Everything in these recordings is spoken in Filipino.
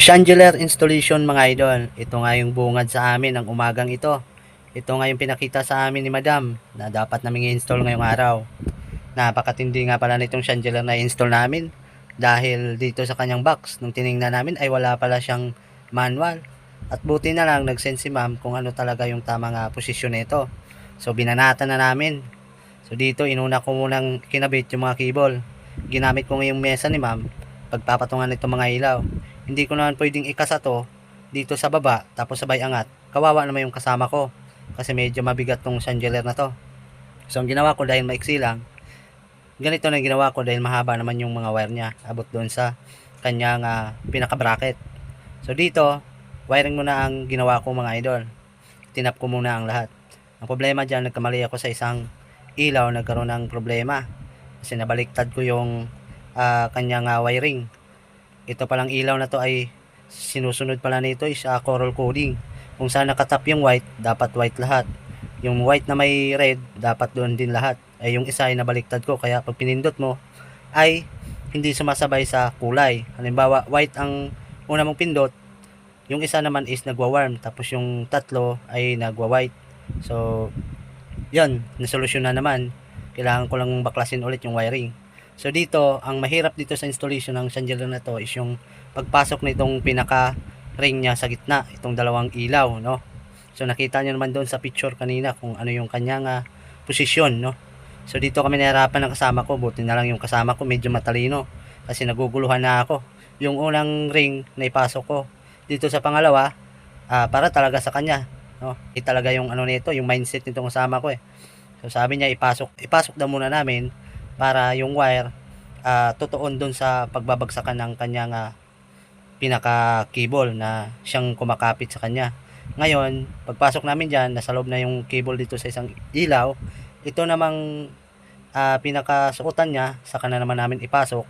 Chandelier installation mga idol. Ito nga yung bungad sa amin ng umagang ito. Ito nga yung pinakita sa amin ni Madam na dapat namin i-install ngayong araw. Napakatindi nga pala nitong chandelier na i-install namin dahil dito sa kanyang box nung tiningnan namin ay wala pala siyang manual. At buti na lang nag-send si ma'am kung ano talaga yung tamang posisyon nito. So binanatan na namin. So dito inuna ko munang kinabit yung mga cable. Ginamit ko ngayong mesa ni ma'am pagpapatungan nito mga ilaw. Hindi ko naman pwedeng ikasa to dito sa baba tapos sabay angat. Kawawa naman yung kasama ko kasi medyo mabigat tong chandelier na to. So ang ginawa ko dahil maiksi lang, ganito na ginawa ko dahil mahaba naman yung mga wire niya abot doon sa kanyang pinaka bracket. So dito wiring muna ang ginawa ko mga idol. Tinap ko muna ang lahat. Ang problema dyan, nagkamali ako sa isang ilaw, nagkaroon ng problema kasi nabaliktad ko yung kanyang wiring. Ito palang ilaw na to ay sinusunod pala nito is coral coding. Kung saan nakatap yung white, dapat white lahat. Yung white na may red, dapat doon din lahat. Ay yung isa ay nabaliktad ko, kaya pag pinindot mo ay hindi sumasabay sa kulay. Halimbawa, white ang una mong pindot, yung isa naman is nagwa-warm, tapos yung tatlo ay nagwa-white. So, yan, nasolusyon na naman. Kailangan ko lang baklasin ulit yung wiring. So dito, ang mahirap dito sa installation ng chandelier na to is yung pagpasok nitong pinaka ring niya sa gitna, itong dalawang ilaw, no? So nakita niyo naman doon sa picture kanina kung ano yung kanyang posisyon, no? So dito kami nahirapan ng kasama ko, buti na lang yung kasama ko medyo matalino kasi naguguluhan na ako. Yung unang ring na ipasok ko dito sa pangalawa, para talaga sa kanya, no? Talaga yung ano nito, yung mindset nitong kasama ko eh. So sabi niya ipasok daw muna namin para yung wire tutuon doon sa pagbabagsakan ng kanyang pinaka cable na siyang kumakapit sa kanya. Ngayon, pagpasok namin dyan, nasa loob na yung cable dito sa isang ilaw. Ito namang pinaka sukutan niya, saka na naman namin ipasok,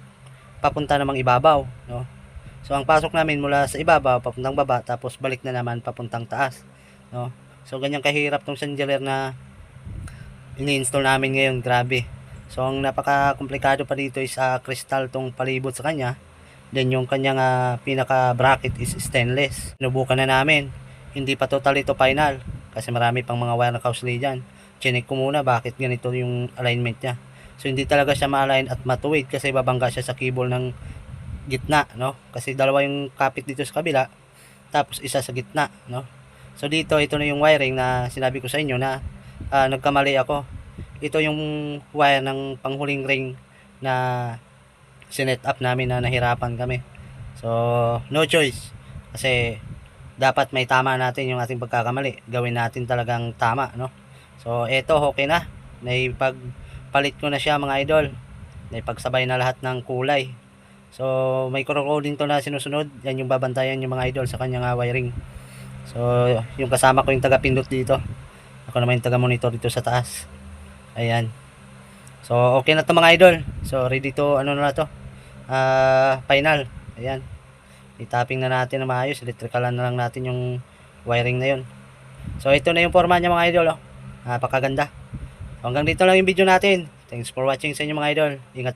papunta namang ibabaw, no? So ang pasok namin mula sa ibabaw papuntang baba, tapos balik na naman papuntang taas, no? So ganyan kahirap tong chandelier na ini-install namin ngayon, grabe. So ang napaka-komplikado pa dito is crystal tong palibot sa kanya. Then yung kanyang pinaka bracket is stainless. Sinubukan na namin. Hindi pa total ito final kasi marami pang mga wire na kausli dyan. Chinek ko muna bakit ganito yung alignment niya. So hindi talaga siya ma-align at matuwid kasi babangga siya sa cable ng gitna, no? Kasi dalawa yung kapit dito sa kabila, tapos isa sa gitna, no? So dito, ito na yung wiring na sinabi ko sa inyo na nagkamali ako. Ito yung wire ng panghuling ring na sinet up namin na nahirapan kami. So, no choice. Kasi, dapat may tama natin yung ating pagkakamali. Gawin natin talagang tama, no? So, eto, okay na. Naipagpalit ko na siya mga idol. Naipagsabay na lahat ng kulay. So, may coding to na sinusunod. Yan yung babantayan yung mga idol sa kanyang wiring. So, yung kasama ko yung taga-pindot dito. Ako naman yung taga-monitor dito sa taas. Ayan. So, okay na to mga idol. So, ready to, ano na to? Final. Ayan. I-tapping na natin na maayos. Electricalan na lang natin yung wiring na yun. So, ito na yung forma niya mga idol. Oh. Napakaganda. So, hanggang dito lang yung video natin. Thanks for watching sa inyo mga idol. Ingat.